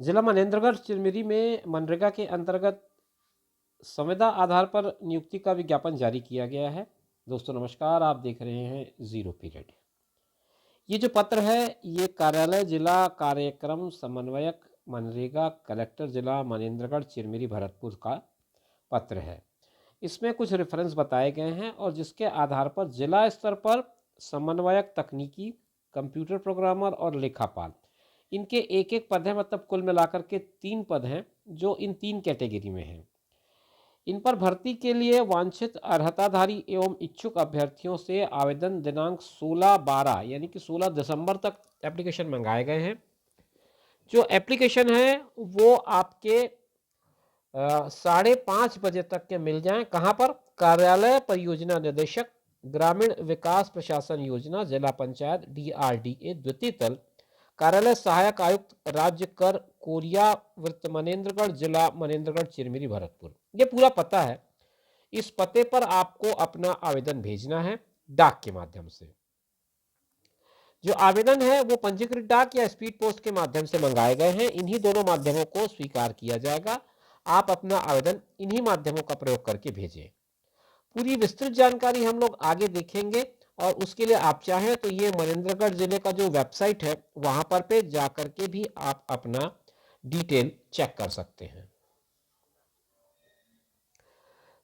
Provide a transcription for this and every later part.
जिला मनेंद्रगढ़ चिरमिरी में मनरेगा के अंतर्गत संविदा आधार पर नियुक्ति का विज्ञापन जारी किया गया है। दोस्तों नमस्कार, आप देख रहे हैं जीरो पीरियड। ये जो पत्र है ये कार्यालय जिला कार्यक्रम समन्वयक मनरेगा कलेक्टर जिला मनेंद्रगढ़ चिरमिरी भरतपुर का पत्र है। इसमें कुछ रेफरेंस बताए गए हैं और जिसके आधार पर जिला स्तर पर समन्वयक तकनीकी, कंप्यूटर प्रोग्रामर और लेखापाल, इनके एक एक पद हैं। मतलब कुल मिलाकर के 3 पद हैं जो इन 3 कैटेगरी में हैं। इन पर भर्ती के लिए वांछित अर्हताधारी एवं इच्छुक अभ्यर्थियों से आवेदन दिनांक 16/12 यानी कि 16 दिसंबर तक एप्लीकेशन मंगाए गए हैं। जो एप्लीकेशन है वो आपके 5:30 बजे तक के मिल जाएं। कहाँ पर? कार्यालय परियोजना निदेशक, ग्रामीण विकास प्रशासन योजना, जिला पंचायत, DRDA, द्वितीय तल, कार्यालय सहायक आयुक्त, राज्य कर कोरिया, वृत्त मनेंद्रगढ़, जिला मनेंद्रगढ़ चिरमिरी भरतपुर। ये पूरा पता है। इस पते पर आपको अपना आवेदन भेजना है डाक के माध्यम से। जो आवेदन है वो पंजीकृत डाक या स्पीड पोस्ट के माध्यम से मंगाए गए हैं। इन्हीं दोनों माध्यमों को स्वीकार किया जाएगा। आप अपना आवेदन इन्हीं माध्यमों का प्रयोग करके भेजें। पूरी विस्तृत जानकारी हम लोग आगे देखेंगे और उसके लिए आप चाहें तो ये मनेंद्रगढ़ जिले का जो वेबसाइट है वहां पर पे जाकर के भी आप अपना डिटेल चेक कर सकते हैं।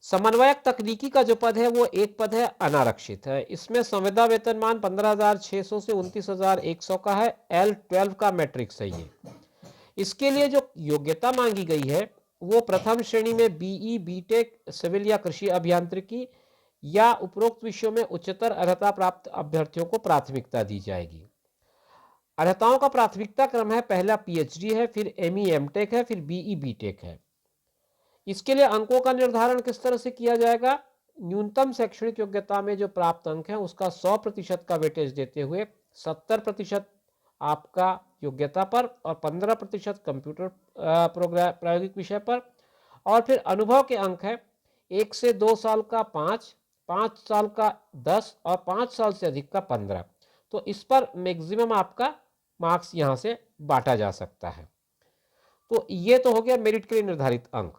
समन्वयक तकनीकी का जो पद है वो एक पद है, अनारक्षित है। इसमें संविदा वेतनमान 15,600 से 29,100 का है। L12 का मैट्रिक चाहिए। इसके लिए जो योग्यता मांगी गई है वो प्रथम श्रेणी में BE, BTech, सिविल या कृषि अभियांत्रिकी या उपरोक्त विषयों में उच्चतर अर्हता प्राप्त अभ्यर्थियों को प्राथमिकता दी जाएगी। अर्हताओं का प्राथमिकता क्रम है, पहला PhD है, फिर ME, MTech है, फिर BE, BTech है। इसके लिए अंकों का निर्धारण किस तरह से किया जाएगा? न्यूनतम शैक्षणिक योग्यता में जो प्राप्त अंक है उसका 100% का वेटेज देते हुए 70% आपका योग्यता पर और 15% कंप्यूटर प्रोग्राम प्रायोगिक विषय पर, और फिर अनुभव के अंक है 1 से 2 साल का 5, 5 साल का 10 और 5 साल से अधिक का 15। तो इस पर मैक्सिमम आपका मार्क्स यहां से बांटा जा सकता है। तो ये तो हो गया मेरिट के लिए निर्धारित अंक।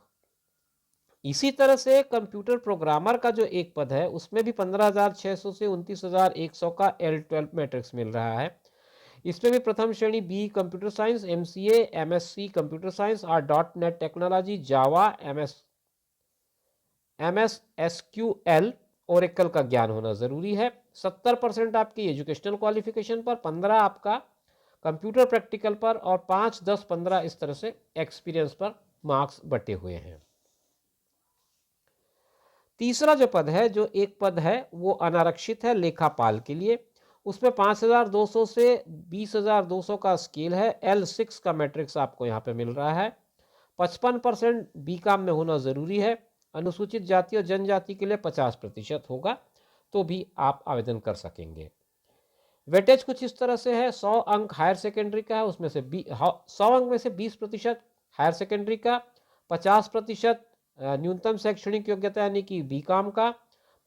इसी तरह से कंप्यूटर प्रोग्रामर का जो एक पद है उसमें भी 15,600 से 29,100 का L12 मैट्रिक्स मिल रहा है। इसमें भी प्रथम श्रेणी BE computer science, MCA, MSc computer science और .NET टेक्नोलॉजी, जावा, MS SQL, ओरेकल का ज्ञान होना जरूरी है। 70% आपकी एजुकेशनल क्वालिफिकेशन पर, 15 आपका कंप्यूटर प्रैक्टिकल पर और 5, 10, 15 इस तरह से एक्सपीरियंस पर मार्क्स बटे हुए हैं। तीसरा जो पद है, जो एक पद है वो अनारक्षित है लेखापाल के लिए। उसमें 5,200 से 20,200 का स्केल है। L6 का मैट्रिक्स आपको यहाँ पे मिल रहा है। 55% BCom में होना जरूरी है। अनुसूचित जाति और जनजाति के लिए 50% होगा तो भी आप आवेदन कर सकेंगे। वेटेज कुछ इस तरह से है, 100 अंक हायर सेकेंडरी का है, उसमें से 100 अंक में से 20% हायर सेकेंडरी का, 50% न्यूनतम शैक्षणिक योग्यता यानी कि BCom का,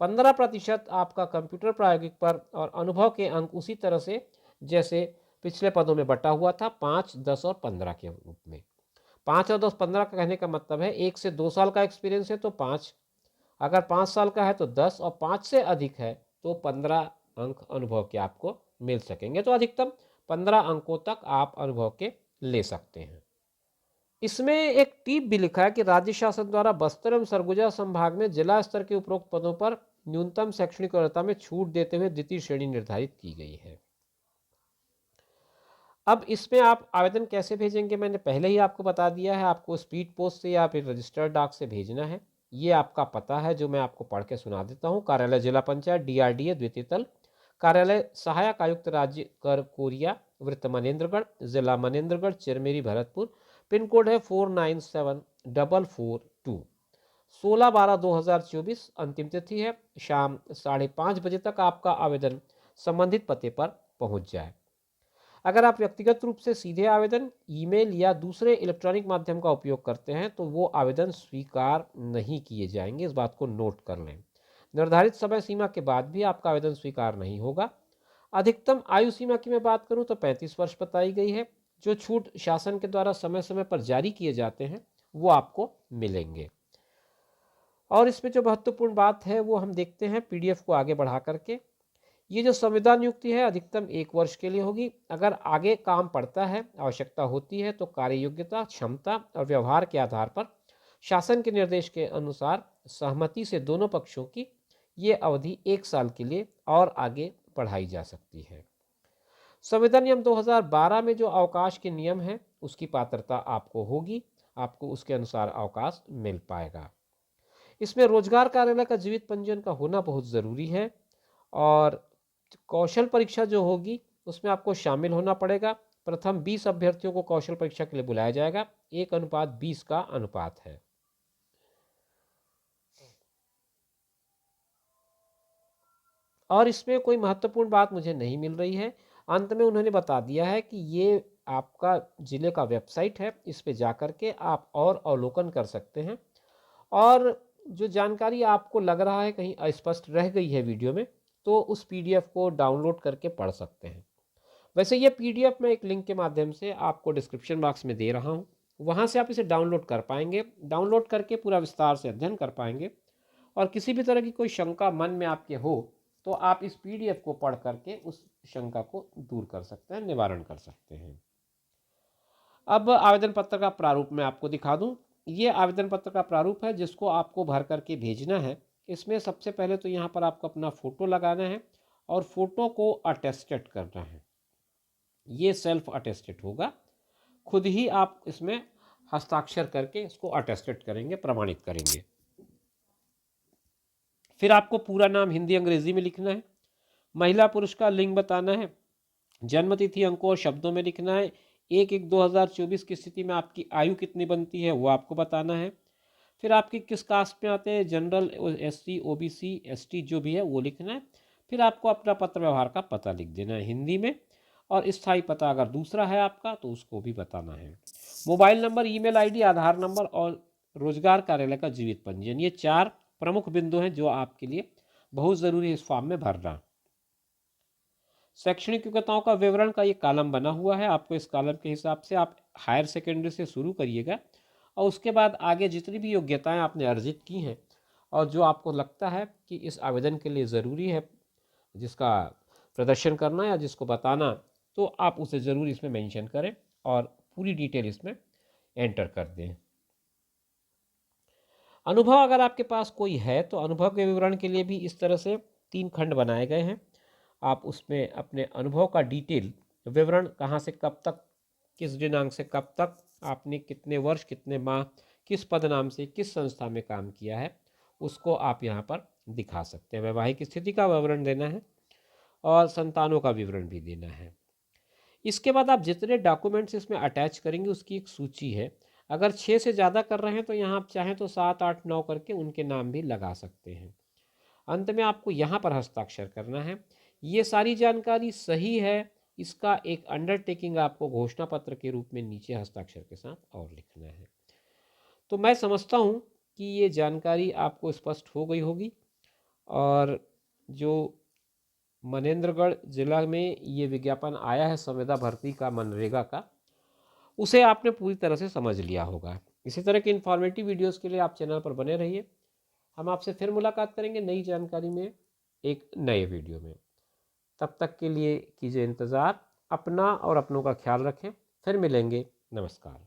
15% आपका कंप्यूटर प्रायोगिक पर और अनुभव के अंक उसी तरह से जैसे पिछले पदों में बटा हुआ था, 5, 10 और 15 के रूप में। 5 और 10, 15 का कहने का मतलब है 1 से 2 साल का एक्सपीरियंस है तो 5, अगर 5 साल का है तो 10 और 5 से अधिक है तो 15 अंक अनुभव के आपको मिल सकेंगे। तो अधिकतम 15 अंकों तक आप अनुभव के ले सकते हैं। इसमें एक टिप भी लिखा है कि राज्य शासन द्वारा बस्तर एवं सरगुजा संभाग में जिला स्तर के उपरोक्त पदों पर न्यूनतम शैक्षणिक अर्हता में छूट देते हुए द्वितीय श्रेणी निर्धारित की गई है। अब इसमें आप आवेदन कैसे भेजेंगे मैंने पहले ही आपको बता दिया है। आपको स्पीड पोस्ट से या फिर रजिस्टर्ड डाक से भेजना है। ये आपका पता है जो मैं आपको पढ़ के सुना देता हूँ। कार्यालय जिला पंचायत, DRDA, द्वितीय तल, कार्यालय सहायक आयुक्त, राज्य कर कोरिया, वृत्त मनेंद्रगढ़, जिला मनेंद्रगढ़, चिरमिरी भरतपुर। पिन कोड है 497442। 16/12/2024 अंतिम तिथि है। शाम 5:30 बजे तक आपका आवेदन संबंधित पते पर पहुंच जाए। अगर आप व्यक्तिगत रूप से सीधे आवेदन, ईमेल या दूसरे इलेक्ट्रॉनिक माध्यम का उपयोग करते हैं तो वो आवेदन स्वीकार नहीं किए जाएंगे। इस बात को नोट कर लें। निर्धारित समय सीमा के बाद भी आपका आवेदन स्वीकार नहीं होगा। अधिकतम आयु सीमा की मैं बात करूं तो 35 वर्ष बताई गई है। जो छूट शासन के द्वारा समय समय पर जारी किए जाते हैं वो आपको मिलेंगे। और इसमें जो महत्वपूर्ण बात है वो हम देखते हैं पीडीएफ को आगे बढ़ा करके। ये जो संविदा नियुक्ति है अधिकतम 1 वर्ष के लिए होगी। अगर आगे काम पड़ता है, आवश्यकता होती है, तो कार्य योग्यता, क्षमता और व्यवहार के आधार पर शासन के निर्देश के अनुसार सहमति से दोनों पक्षों की ये अवधि 1 साल के लिए और आगे बढ़ाई जा सकती है। संविदा नियम 2012 में जो अवकाश के नियम है उसकी पात्रता आपको होगी, आपको उसके अनुसार अवकाश मिल पाएगा। इसमें रोजगार कार्यालय का जीवित पंजीयन का होना बहुत ज़रूरी है। और कौशल परीक्षा जो होगी उसमें आपको शामिल होना पड़ेगा। प्रथम 20 अभ्यर्थियों को कौशल परीक्षा के लिए बुलाया जाएगा। 1:20 का अनुपात है। और इसमें कोई महत्वपूर्ण बात मुझे नहीं मिल रही है। अंत में उन्होंने बता दिया है कि ये आपका जिले का वेबसाइट है, इस पे जा कर के आप और अवलोकन कर सकते हैं। और जो जानकारी आपको लग रहा है कहीं अस्पष्ट रह गई है वीडियो में, तो उस पीडीएफ को डाउनलोड करके पढ़ सकते हैं। वैसे ये पीडीएफ मैं एक लिंक के माध्यम से आपको डिस्क्रिप्शन बॉक्स में दे रहा हूँ, वहाँ से आप इसे डाउनलोड कर पाएंगे। डाउनलोड करके पूरा विस्तार से अध्ययन कर पाएंगे। और किसी भी तरह की कोई शंका मन में आपके हो तो आप इस पीडीएफ को पढ़ करके उस शंका को दूर कर सकते हैं, निवारण कर सकते हैं। अब आवेदन पत्र का प्रारूप मैं आपको दिखा दूं। ये आवेदन पत्र का प्रारूप है जिसको आपको भर करके भेजना है। इसमें सबसे पहले तो यहाँ पर आपको अपना फ़ोटो लगाना है और फोटो को अटेस्टेड करना है। ये सेल्फ अटेस्टेड होगा, खुद ही आप इसमें हस्ताक्षर करके इसको अटेस्टेड करेंगे, प्रमाणित करेंगे। फिर आपको पूरा नाम हिंदी अंग्रेजी में लिखना है, महिला पुरुष का लिंग बताना है, जन्म तिथि अंकों और शब्दों में लिखना है। 1/1/2024 की स्थिति में आपकी आयु कितनी बनती है वो आपको बताना है। फिर आपकी किस कास्ट में आते हैं, जनरल, एससी, ओबीसी, एसटी जो भी है वो लिखना है। फिर आपको अपना पत्र व्यवहार का पता लिख देना है हिंदी में। और स्थायी पता अगर दूसरा है आपका तो उसको भी बताना है। मोबाइल नंबर, ईमेल आईडी, आधार नंबर और रोजगार कार्यालय का जीवित पंजीयन, ये 4 प्रमुख बिंदु हैं जो आपके लिए बहुत ज़रूरी है इस फॉर्म में भरना। शैक्षणिक योग्यताओं का विवरण का ये कॉलम बना हुआ है। आपको इस कॉलम के हिसाब से आप हायर सेकेंडरी से शुरू करिएगा और उसके बाद आगे जितनी भी योग्यताएं आपने अर्जित की हैं और जो आपको लगता है कि इस आवेदन के लिए ज़रूरी है जिसका प्रदर्शन करना या जिसको बताना, तो आप उसे ज़रूर इसमें मेंशन करें और पूरी डिटेल इसमें एंटर कर दें। अनुभव अगर आपके पास कोई है तो अनुभव के विवरण के लिए भी इस तरह से 3 खंड बनाए गए हैं। आप उसमें अपने अनुभव का डिटेल विवरण, कहाँ से कब तक, किस दिनांक से कब तक आपने कितने वर्ष, कितने माह, किस पद नाम से किस संस्था में काम किया है, उसको आप यहाँ पर दिखा सकते हैं। वैवाहिक स्थिति का विवरण देना है और संतानों का विवरण भी देना है। इसके बाद आप जितने डॉक्यूमेंट्स इसमें अटैच करेंगे उसकी एक सूची है। अगर 6 से ज़्यादा कर रहे हैं तो यहाँ आप चाहें तो 7, 8, 9 करके उनके नाम भी लगा सकते हैं। अंत में आपको यहाँ पर हस्ताक्षर करना है। ये सारी जानकारी सही है, इसका एक अंडरटेकिंग आपको घोषणा पत्र के रूप में नीचे हस्ताक्षर के साथ और लिखना है। तो मैं समझता हूँ कि ये जानकारी आपको स्पष्ट हो गई होगी। और जो मनेंद्रगढ़ जिला में ये विज्ञापन आया है संविदा भर्ती का, मनरेगा का, उसे आपने पूरी तरह से समझ लिया होगा। इसी तरह के इन्फॉर्मेटिव वीडियोस के लिए आप चैनल पर बने रहिए। हम आपसे फिर मुलाकात करेंगे नई जानकारी में, एक नए वीडियो में। तब तक के लिए कीजिए इंतज़ार। अपना और अपनों का ख्याल रखें। फिर मिलेंगे। नमस्कार।